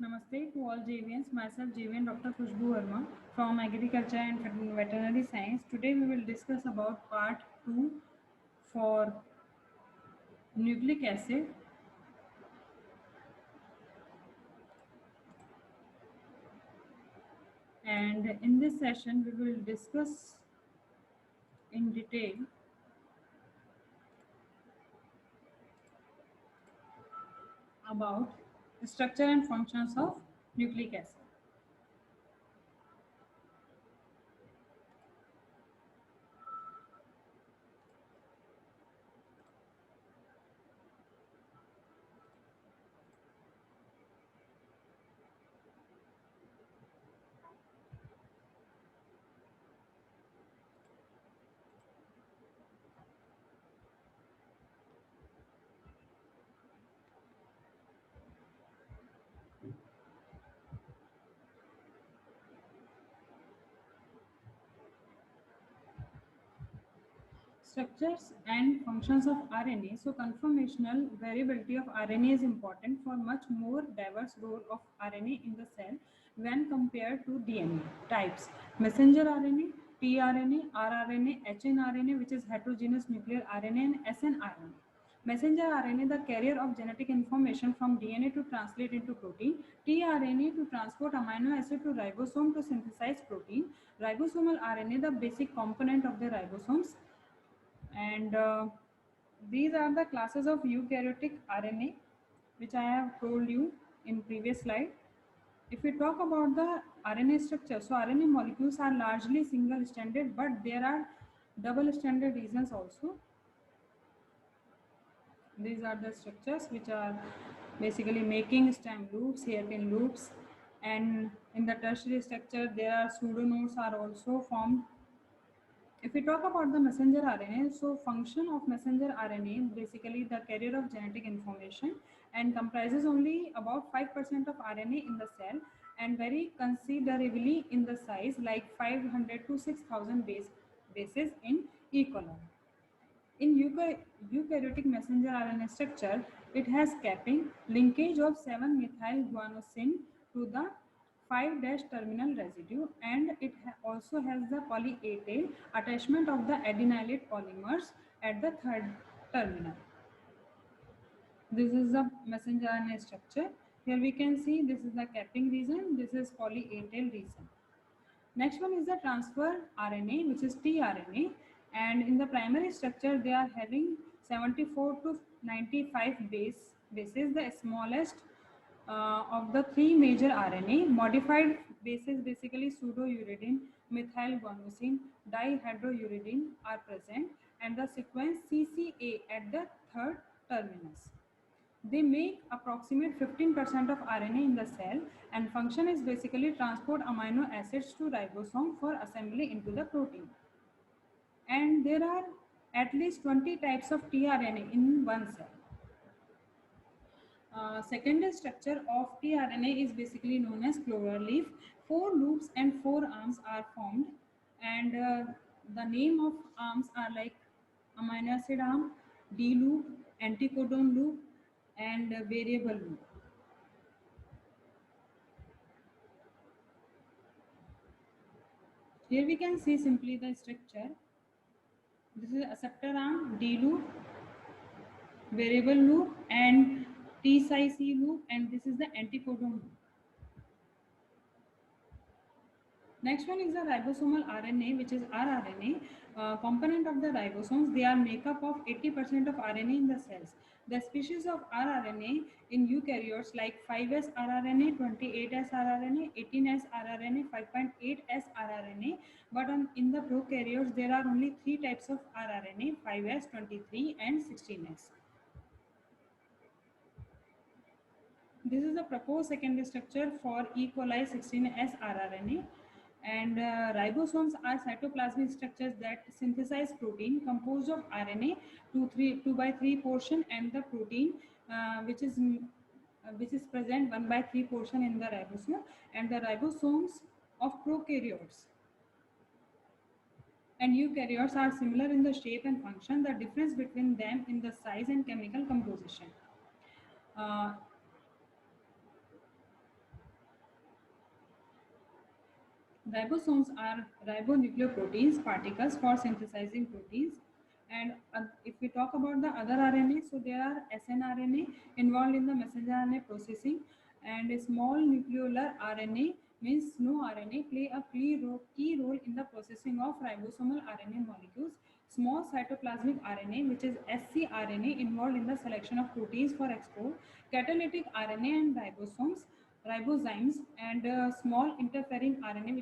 Namaste to all JVNs. Myself JVN Dr. Khushbu Verma from Agriculture and Veterinary Science. Today we will discuss about part 2 for nucleic acid, and in this session we will discuss in detail about the structure and functions of nucleic acid. Structures and functions of RNA. So, conformational variability of RNA is important for much more diverse role of RNA in the cell when compared to DNA types. Messenger RNA, tRNA, rRNA, hnRNA, which is heterogeneous nuclear RNA, and snRNA. Messenger RNA, the carrier of genetic information from DNA to translate into protein. tRNA, to transport amino acid to ribosome to synthesize protein. Ribosomal RNA, the basic component of the ribosomes. And these are the classes of eukaryotic RNA, which I have told you in previous slide. If we talk about the RNA structure, so RNA molecules are largely single stranded, but there are double stranded regions also. These are the structures which are basically making stem loops, hairpin loops, and in the tertiary structure there are pseudonodes are also formed. If we talk about the messenger RNA, so function of messenger RNA basically the carrier of genetic information and comprises only about 5% of RNA in the cell and very considerably in the size like 500 to 6000 bases in E. coli. In eukaryotic messenger RNA structure, it has capping, linkage of 7-methyl guanosine to the 5' terminal residue, and it also has the poly A tail attachment of the adenylate polymers at the third terminal. This is the messenger RNA structure. Here we can see this is the capping region, this is poly A tail region. Next one is the transfer RNA, which is tRNA, and in the primary structure they are having 74 to 95 bases, the smallest of the three major RNA. Modified bases basically pseudouridine, methylguanosine, dihydrouridine are present, and the sequence CCA at the third terminus. They make approximate 15% of RNA in the cell, and function is basically transport amino acids to ribosome for assembly into the protein. And there are at least 20 types of tRNA in one cell. Secondary structure of tRNA is basically known as clover leaf. 4 loops and 4 arms are formed, and the name of arms are like amino acid arm, D loop, anticodon loop, and variable loop. Here we can see simply the structure. This is acceptor arm, D loop, variable loop, and T psi C loop, and this is the anticodon loop. Next one is the ribosomal RNA, which is rRNA, component of the ribosomes. They are make up of 80% of RNA in the cells. The species of rRNA in eukaryotes like 5S rRNA, 28S rRNA, 18S rRNA, 5.8S rRNA. But in the prokaryotes, there are only 3 types of rRNA: 5S, 23, and 16S. This is the proposed secondary structure for E. coli 16S rRNA. And ribosomes are cytoplasmic structures that synthesize protein composed of RNA 2 by 3 portion and the protein which is present 1 by 3 portion in the ribosome, and the ribosomes of prokaryotes and eukaryotes are similar in the shape and function. The difference between them in the size and chemical composition. Uh, Ribosomes are ribonucleoproteins particles for synthesizing proteins. And if we talk about the other RNA, so there are snRNA involved in the messenger RNA processing, and a small nucleolar RNA means no RNA play a key role in the processing of ribosomal RNA molecules. Small cytoplasmic RNA, which is scRNA, involved in the selection of proteins for export. Catalytic RNA and ribozymes and small interfering RNA,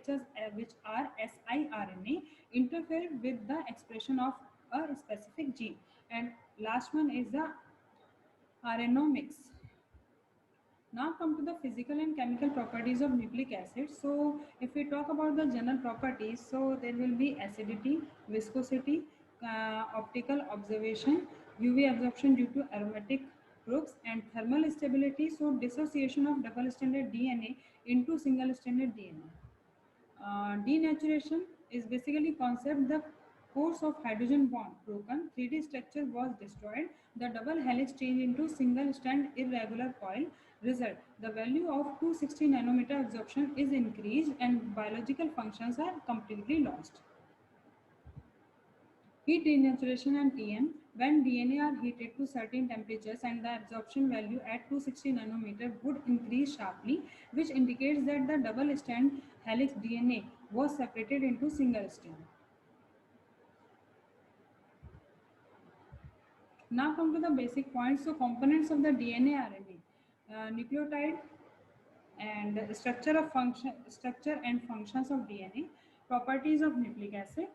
which are siRNA, interfere with the expression of a specific gene. And last one is the RNomics. Now come to the physical and chemical properties of nucleic acid. So if we talk about the general properties, so there will be acidity, viscosity, optical observation, UV absorption due to aromatic groups, and thermal stability. So dissociation of double stranded DNA into single stranded DNA. Denaturation is basically concept the course of hydrogen bond broken, 3D structure was destroyed, the double helix changed into single strand irregular coil. Result, the value of 260 nanometer absorption is increased and biological functions are completely lost. Heat denaturation and TM. When DNA are heated to certain temperatures and the absorption value at 260 nanometer would increase sharply, which indicates that the double strand helix DNA was separated into single strand. Now come to the basic points. So components of the DNA RNA, nucleotide and structure and functions of DNA, properties of nucleic acid.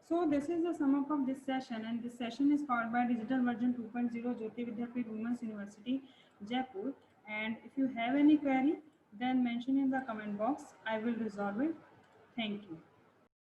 So this is the sum up of this session, and this session is powered by Digital Version 2.0 Jyoti Vidyapeeth Women's University, Jaipur. And if you have any query, then mention in the comment box. I will resolve it. Thank you.